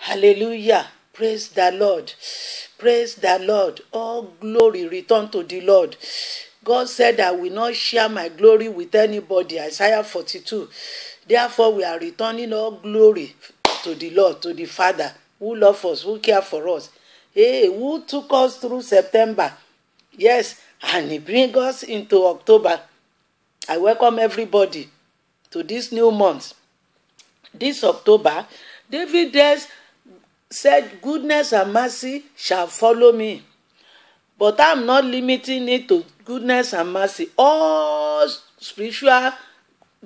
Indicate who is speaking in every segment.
Speaker 1: Hallelujah. Praise the Lord. Praise the Lord. All glory return to the Lord. God said, I will not share my glory with anybody. Isaiah 42. Therefore, we are returning all glory to the Lord, to the Father, who loves us, who cares for us. Hey, who took us through September. Yes, and he brings us into October. I welcome everybody to this new month. This October, David said, goodness and mercy shall follow me. But I'm not limiting it to goodness and mercy. All spiritual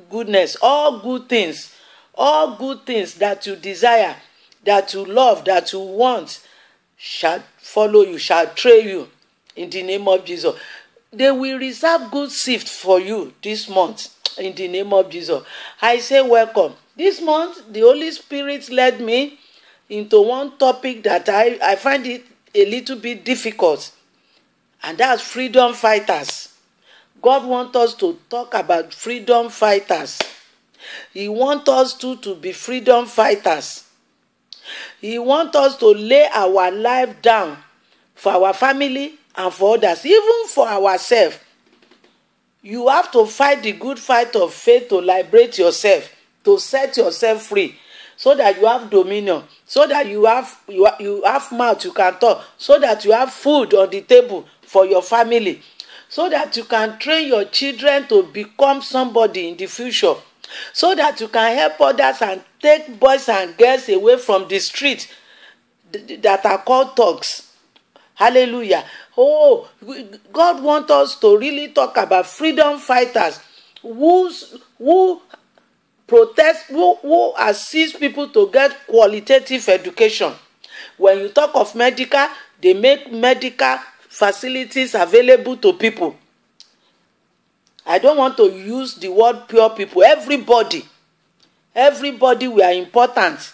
Speaker 1: goodness, all good things that you desire, that you love, that you want, shall follow you, shall trail you in the name of Jesus. They will reserve good sift for you this month in the name of Jesus. I say welcome. This month, the Holy Spirit led me into one topic that I find it a little bit difficult, and that's freedom fighters. God wants us to talk about freedom fighters. He wants us to be freedom fighters. He wants us to lay our life down for our family and for others, even for ourselves. You have to fight the good fight of faith to liberate yourself, to set yourself free, so that you have dominion, so that you have mouth you can talk, so that you have food on the table for your family, so that you can train your children to become somebody in the future, so that you can help others and take boys and girls away from the street that are called thugs. Hallelujah. Oh, God wants us to really talk about freedom fighters who protest, who assist people to get qualitative education. When you talk of medical, they make medical facilities available to people. I don't want to use the word pure people. Everybody, we are important.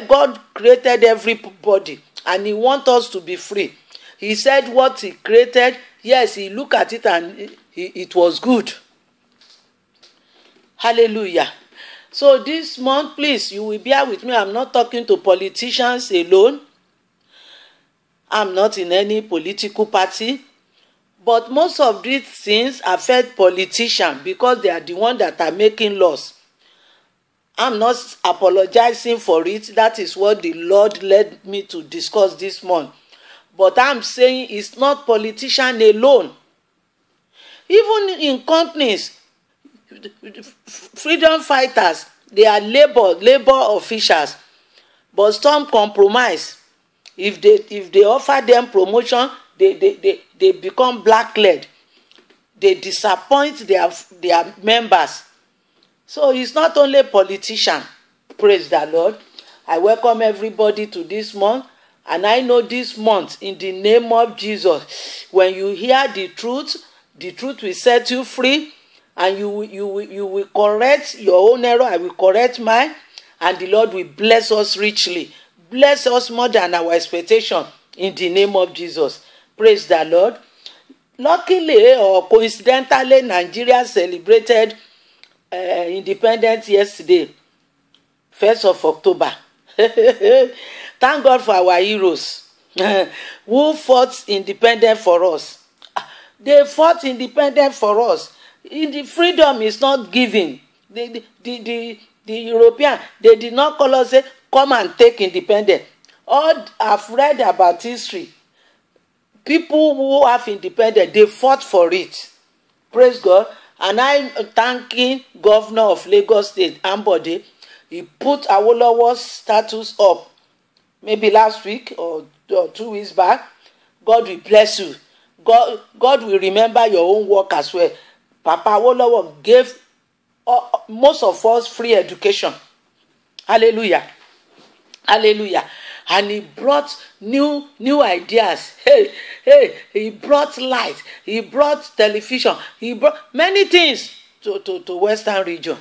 Speaker 1: God created everybody, and he wants us to be free. He said what he created, yes, he looked at it and it was good. Hallelujah. So this month, please, you will bear with me. I'm not talking to politicians alone. I'm not in any political party. But most of these things affect politicians because they are the ones that are making laws. I'm not apologizing for it. That is what the Lord led me to discuss this month. But I'm saying it's not politicians alone. Even in companies, freedom fighters, they are labor officials, but some compromise. If they offer them promotion, they become blacklead. They disappoint their members. So it's not only politicians. Praise the Lord. I welcome everybody to this month. And I know this month, in the name of Jesus, when you hear the truth will set you free, and you will correct your own error. I will correct mine, and the Lord will bless us richly. Bless us more than our expectation, in the name of Jesus. Praise the Lord. Luckily or coincidentally, Nigeria celebrated independence yesterday, 1st of October. Thank God for our heroes who fought independence for us. They fought independence for us. The freedom is not given. The European, they did not call us, say, come and take independence. All I've read about history. People who have independence, they fought for it. Praise God. And I'm thanking Governor of Lagos State, Ambode. He put Awolowo's status up maybe last week or 2 weeks back. God will bless you. God will remember your own work as well. Papa Awolowo gave most of us free education. Hallelujah. Hallelujah. And he brought new ideas. He brought light. He brought television. He brought many things to Western region.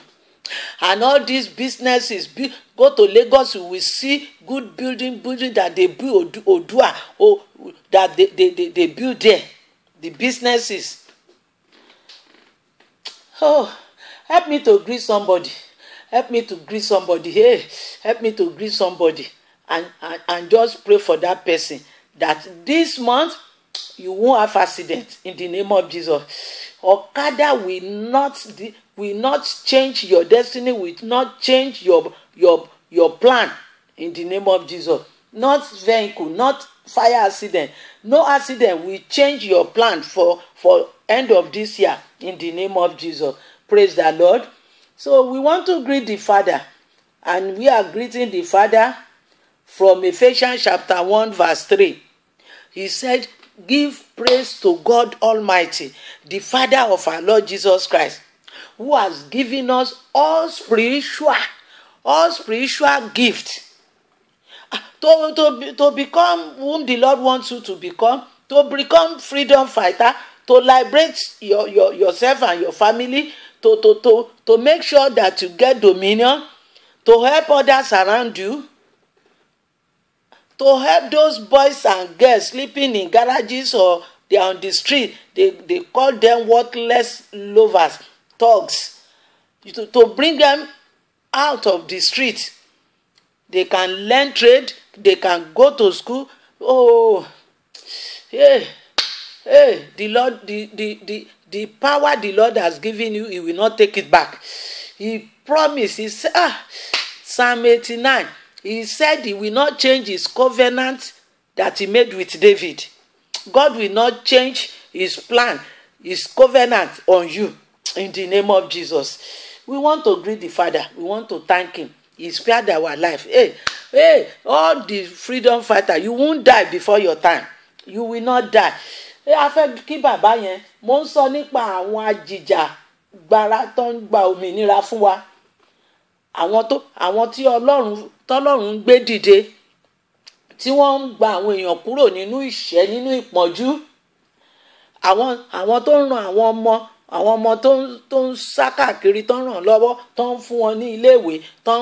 Speaker 1: And all these businesses, go to Lagos, you will see good building that they build, Odua, or that they build there. The businesses. Oh, help me to greet somebody. Help me to greet somebody. Hey, help me to greet somebody. and just pray for that person that this month you won't have accident in the name of Jesus. Okada will not change your destiny, will not change your plan in the name of Jesus. Not vehicle, not fire accident. No accident will change your plan for end of this year in the name of Jesus. Praise the Lord. So we want to greet the Father, and we are greeting the Father from Ephesians chapter 1 verse 3. He said, give praise to God Almighty, the Father of our Lord Jesus Christ, who has given us all spiritual gifts to become whom the Lord wants you to become freedom fighter, to liberate yourself and your family, to make sure that you get dominion, to help others around you, to help those boys and girls sleeping in garages or they are on the street. They call them worthless lovers, thugs. To bring them out of the street. They can learn trade. They can go to school. Oh, the Lord, the power the Lord has given you, He will not take it back. He promised. He said, Psalm 89. He said He will not change His covenant that He made with David. God will not change His plan, His covenant on you in the name of Jesus. We want to greet the Father. We want to thank Him. He spared our life. Hey, all the freedom fighter, you won't die before your time. You will not die. A fẹ́ kí bàbá yẹn, mo ń sọ nípa àwọn ajìjà gbara tó ń gba òmìnira fún wa. Àwọn tí Ọlọ́run ń gbé dìde, tí wọ́n ń gba àwọn èèyàn kúrò nínú ìṣẹ́, nínú ìpọ́njú. Àwọn tó ń ran àwọn ọmọ tó ń sá káàkiri, tó ń ràn lọ́wọ́, tó ń fún wọn ní iléèwé, tó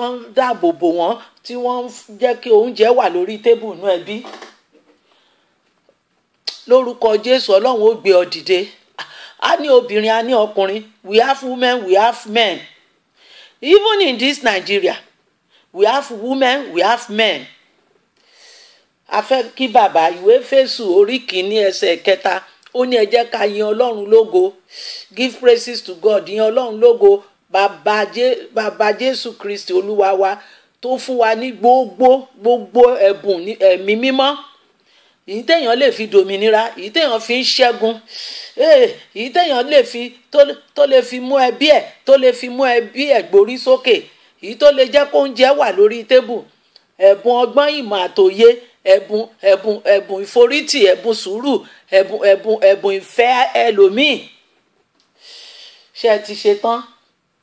Speaker 1: ń dáàbò bò wọ́n, tí wọ́n ń jẹ́ kí oúnjẹ wà lórí tébù inú ẹbí. Lórúkọ Jésù, Ọlọ́run ó gbé ọ dìde. A ní obìnrin, a ní ọkùnrin. We have women, we have men. Even in this Nigeria, we have women, we have men. A fẹ́ kí bàbá ìwé Éfésù orí kìíní ẹsẹ̀ kẹta. Ó ní ẹ jẹ́ ká yin Ọlọ́run lógo. Give praises to God. Yin Ọlọ́run lógo. Bàbá Jésù Kristi Olúwa wa tó fún wa ní gbogbo ẹ̀bùn ní ẹ̀mí mímọ́. Èyí téèyàn lè fi dòmìnira, èyí téèyàn fi ń ṣẹ́gun. Èyí téèyàn lè fi tó lè fi mú ẹbí ẹ̀, tó lè fi mú ẹbí ẹ̀ gbórí sókè. Èyí tó lè jẹ́ kó oúnjẹ wà lórí tébù. Ẹ̀bùn ọgbọ́n, ìmọ̀ àtòye, ẹ̀bùn ìforítì, ẹ̀bùn sùúrù, ẹ̀bùn ìfẹ́ ẹlòmíì. Ṣé ẹ ti ṣe tán?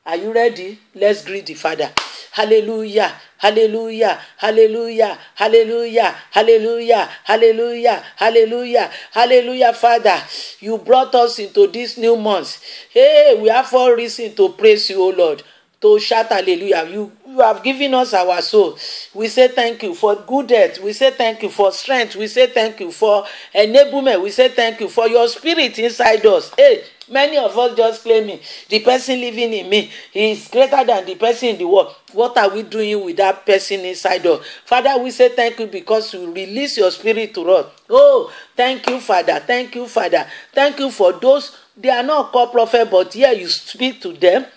Speaker 1: Are you ready? Let's greet the Father. Hallelujah, hallelujah, hallelujah, hallelujah, hallelujah, hallelujah, hallelujah, hallelujah. Father, you brought us into this new month. Hey, we have all reason to praise you, O Lord. To shout hallelujah. You have given us our soul. We say thank you for good health. We say thank you for strength. We say thank you for enablement. We say thank you for your spirit inside us. Hey, many of us just claiming the person living in me is greater than the person in the world. What are we doing with that person inside us? Father, we say thank you because you release your spirit to us. Oh, thank you, Father. Thank you, Father. Thank you for those. They are not called prophet, but here you speak to them.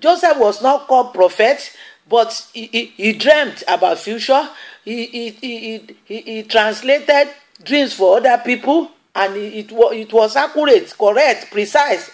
Speaker 1: Joseph was not called prophet, but he dreamt about future. He translated dreams for other people, and it was accurate, correct, precise.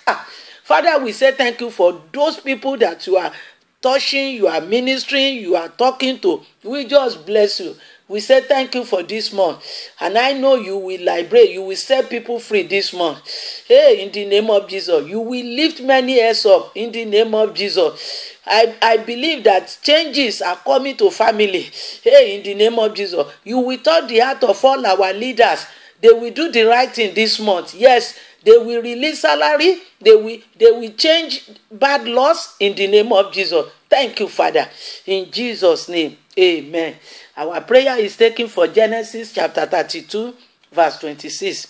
Speaker 1: Father, we say thank you for those people that you are touching, you are ministering, you are talking to. We just bless you. We say thank you for this month. And I know you will liberate, you will set people free this month. Hey, in the name of Jesus, you will lift many heads up in the name of Jesus. I believe that changes are coming to family. Hey, in the name of Jesus, you will touch the heart of all our leaders. They will do the right thing this month. Yes, they will release salary. They will change bad laws in the name of Jesus. Thank you, Father. In Jesus' name, amen. Our prayer is taken for Genesis chapter 32, verse 26.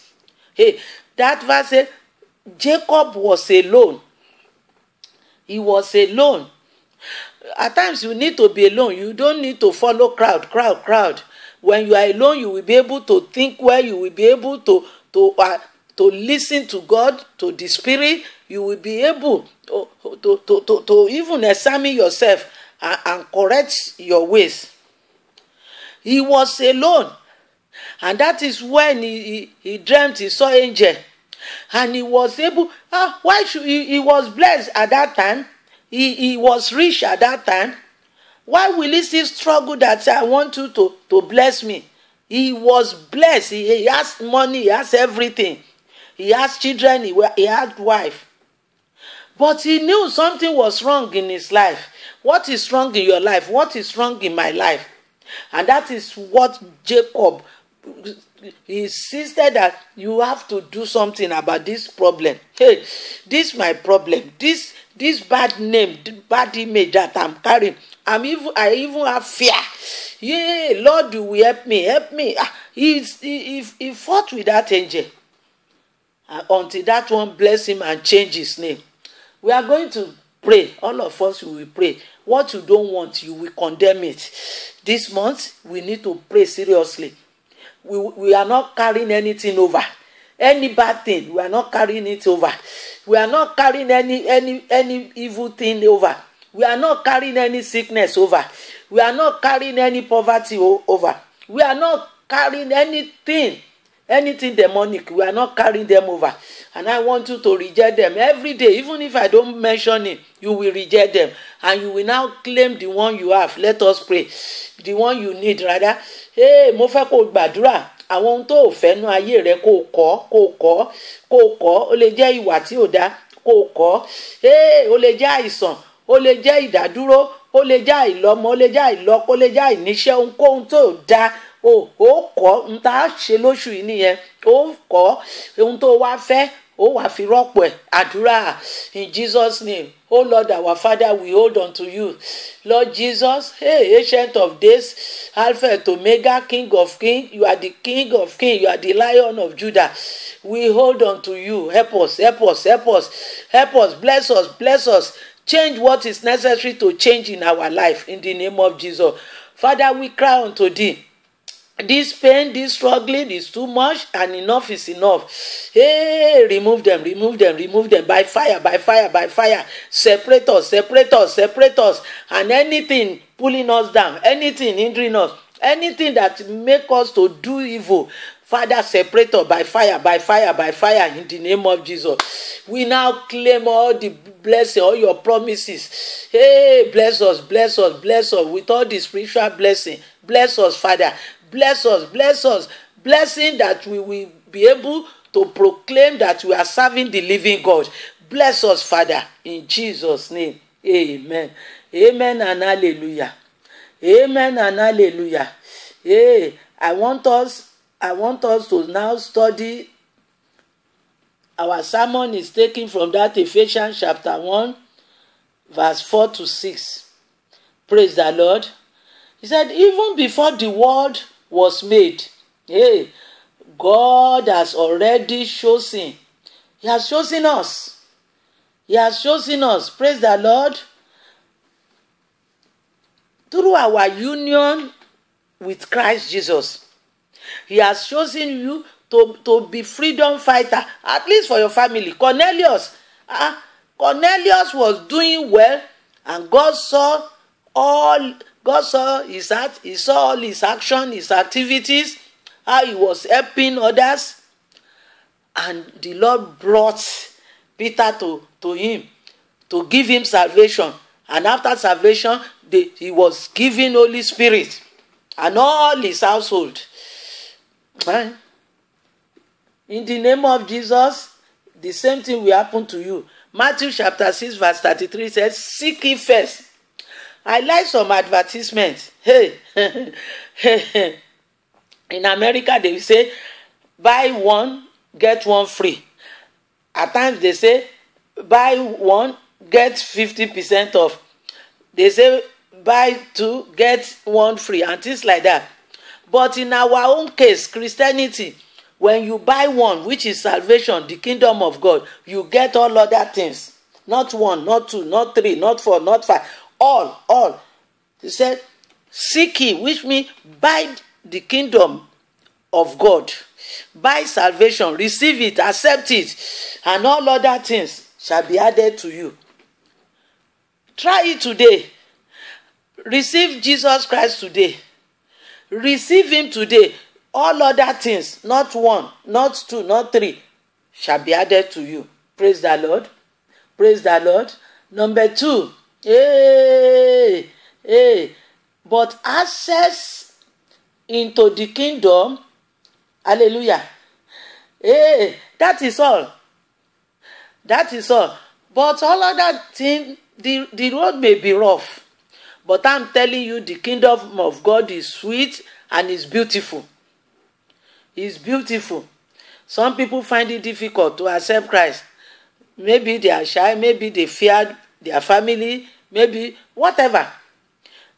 Speaker 1: Hey, that verse says, Jacob was alone. He was alone. At times you need to be alone. You don't need to follow crowd. When you are alone, you will be able to think well. You will be able to listen to God, to the Spirit. You will be able to even examine yourself and correct your ways. He was alone, and that is when he dreamt he saw angel, and he was able. Why should he was blessed at that time? He was rich at that time. Why will he still struggle that I want you to bless me? He was blessed. He has money. He has everything. He has children. He had wife. But he knew something was wrong in his life. What is wrong in your life? What is wrong in my life? And that is what Jacob, he insisted that you have to do something about this problem. Hey, this is my problem. This bad name, bad image that I'm carrying. I even have fear. Yeah, Lord, you will help me. Help me. He fought with that angel until that one bless him and change his name. We are going to pray. All of us will pray. What you don't want, you will condemn it. This month, we need to pray seriously. We are not carrying anything over. Any bad thing, we are not carrying it over. We are not carrying any evil thing over. We are not carrying any sickness over. We are not carrying any poverty over. We are not carrying anything demonic. We are not carrying them over. And I want you to reject them every day. Even if I don't mention it, you will reject them. And you will now claim the one you have. Let us pray. The one you need, rather. Hey, mo fẹ́ kó gbàdúrà. Àwọn ohun tó ò fẹ́ nú ayé rẹ kó kọ̀. Ó lè jẹ́ ìwà tí ò dá, kó kọ̀. Hey, ó lè jẹ́ àìsàn. Ó lè jẹ́ ìdádúró. Ó lè jẹ́ àìlọ́mọ. Ó lè jẹ́ àìlọ́kọ. Ó lè jẹ́ àìníṣẹ́. Ohunkóhun tó dá. Ó kọ̀. N ta ṣe lóṣù yìí nìyẹn. Ó kọ̀. Ohun tó wá fẹ́. Ó wá fi rọ́pò ẹ̀. Àdúrà in Jesus' name. Oh Lord, our Father, we hold on to you. Lord Jesus, hey, Ancient of Days, Alpha and Omega, King of Kings. You are the King of Kings. You are the Lion of Judah. We hold on to you. Help us. Bless us. Change what is necessary to change in our life. In the name of Jesus. Father, we cry unto thee. This pain, this struggling is too much, and enough is enough. Hey, remove them by fire. Separate us, and anything pulling us down, anything hindering us, anything that make us to do evil, Father, separate us by fire in the name of Jesus. We now claim all the blessing, all your promises. Hey, bless us with all the spiritual blessing. Bless us, Father. Bless us. Blessing that we will be able to proclaim that we are serving the living God. Bless us, Father, in Jesus' name. Amen. Amen and hallelujah. Hey, I want us to now study. Our sermon is taken from that Ephesians chapter 1, verse 4 to 6. Praise the Lord. He said, even before the world was made, hey, God has already chosen. He has chosen us. Praise the Lord. Through our union with Christ Jesus, He has chosen you to be freedom fighter, at least for your family. Cornelius was doing well, and God saw his heart. He saw all his action, his activities, how he was helping others. And the Lord brought Peter to him to give him salvation. And after salvation, he was given Holy Spirit and all his household. Right? In the name of Jesus, the same thing will happen to you. Matthew chapter 6 verse 33 says, seek ye first. I like some advertisements. Hey, in America they will say, buy one, get one free. At times they say, buy one, get 50% off. They say, buy two, get one free, and things like that. But in our own case, Christianity, when you buy one, which is salvation, the kingdom of God, you get all other things. Not one, not two, not three, not four, not five. all. He said, seek ye, which means buy the kingdom of God, buy salvation, receive it, accept it, and all other things shall be added to you. Try it today. Receive Jesus Christ today. Receive him today. All other things, not one, not two, not three, shall be added to you. Praise the Lord. Praise the Lord. Number 2. But access into the kingdom, hallelujah. That is all. That is all. But all other things, the road may be rough. But I'm telling you, the kingdom of God is sweet and is beautiful. It's beautiful. Some people find it difficult to accept Christ. Maybe they are shy, maybe they fear their family, maybe whatever.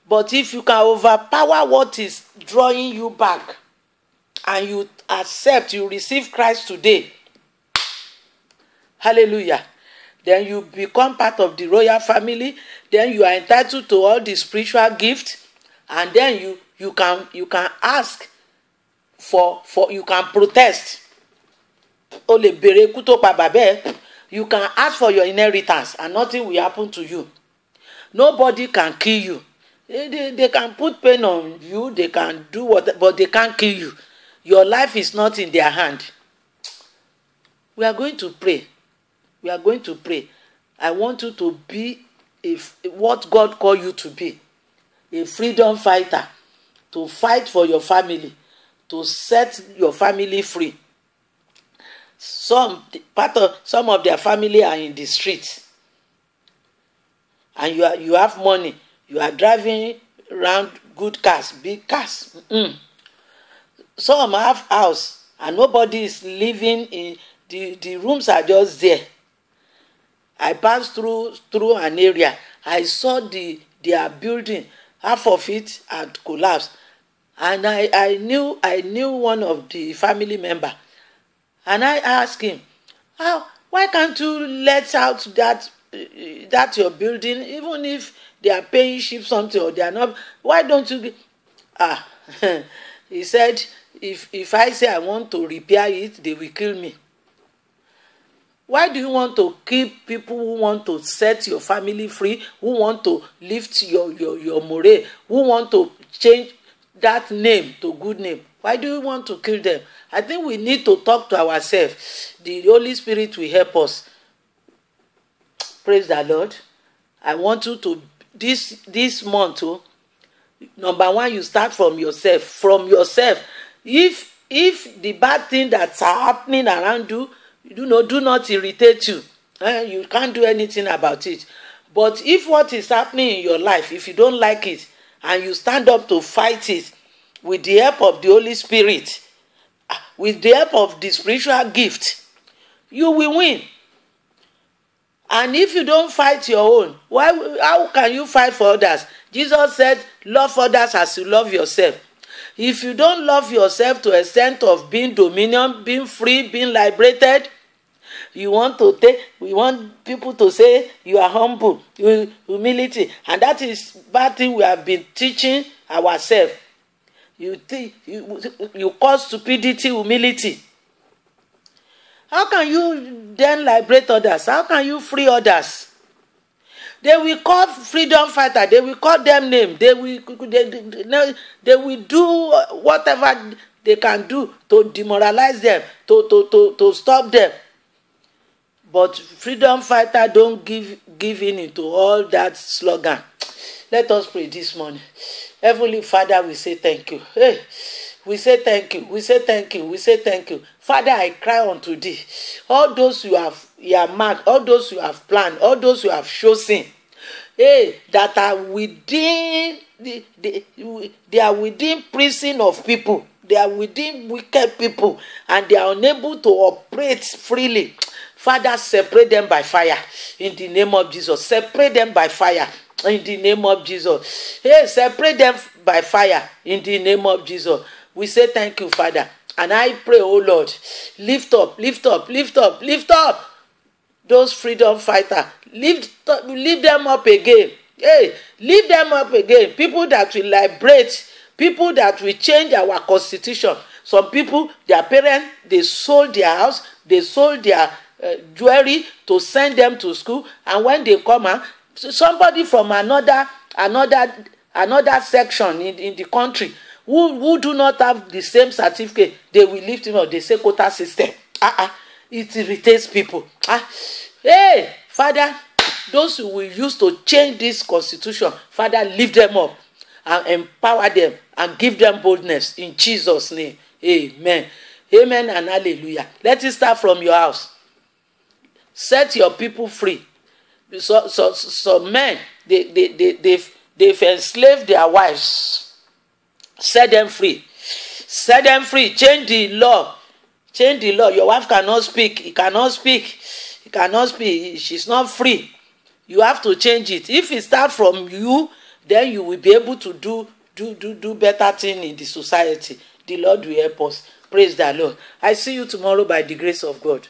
Speaker 1: But if you can overpower what is drawing you back and you accept, you receive Christ today, hallelujah, then you become part of the royal family, then you are entitled to all the spiritual gifts, and then you can ask for you can protest. You can ask for your inheritance and nothing will happen to you. Nobody can kill you. They can put pain on you, they can do what, but they can't kill you. Your life is not in their hand. We are going to pray. We are going to pray. I want you to be what God called you to be. A freedom fighter. To fight for your family. To set your family free. Some of their family are in the streets. And you have money. You are driving around good cars, big cars. Some have house and nobody is living in the rooms are just there. I passed through an area. I saw their building. Half of it had collapsed. And I knew one of the family member. And I asked him, why can't you let out that your building, even if they are paying cheap something or they are not? Why don't you? He said, if I say I want to repair it, they will kill me. Why do you want to keep people who want to set your family free, who want to lift your morale, who want to change that name to good name? Why do you want to kill them? I think we need to talk to ourselves. The Holy Spirit will help us. Praise the Lord. I want you to, this month, number 1, you start from yourself. From yourself. If the bad thing that's happening around you, do not irritate you. You can't do anything about it. But if what is happening in your life, if you don't like it, and you stand up to fight it with the help of the Holy Spirit, with the help of the spiritual gift, you will win. And if you don't fight your own, how can you fight for others? Jesus said, love others as you love yourself. If you don't love yourself to the extent of being dominion, being free, being liberated, we want people to say you are humble, humility, and that is bad thing we have been teaching ourselves. You call stupidity humility. How can you then liberate others? How can you free others? They will call freedom fighter. They will call them name. They will do whatever they can do to demoralize them, to stop them. But freedom fighter don't give in into all that slogan. Let us pray this morning. Heavenly Father, we say thank you. Hey, we say thank you. We say thank you. We say thank you. Father, I cry unto thee. All those you have marked, all those you have planned, all those you have chosen, that are within they are within prison of people. They are within wicked people, and they are unable to operate freely. Father, separate them by fire in the name of Jesus. Separate them by fire in the name of Jesus. Separate them by fire in the name of Jesus. We say thank you, Father. And I pray, oh Lord, lift up those freedom fighters. Lift them up again. Hey, lift them up again. People that will liberate, people that will change our constitution. Some people, their parents, they sold their house, they sold their jewelry to send them to school, and when they come out, somebody from another section in the country who do not have the same certificate, they will lift him up. They say quota system. It irritates people. Hey, Father, those who will use to change this constitution, Father, lift them up and empower them and give them boldness in Jesus' name. Amen. Amen and hallelujah. Let it start from your house. Set your people free. So men, they've enslaved their wives. Set them free. Set them free. Change the law. Change the law. Your wife cannot speak. He cannot speak. He cannot speak. She's not free. You have to change it. If it starts from you, then you will be able to do better thing in the society. The Lord will help us. Praise the Lord. I see you tomorrow by the grace of God.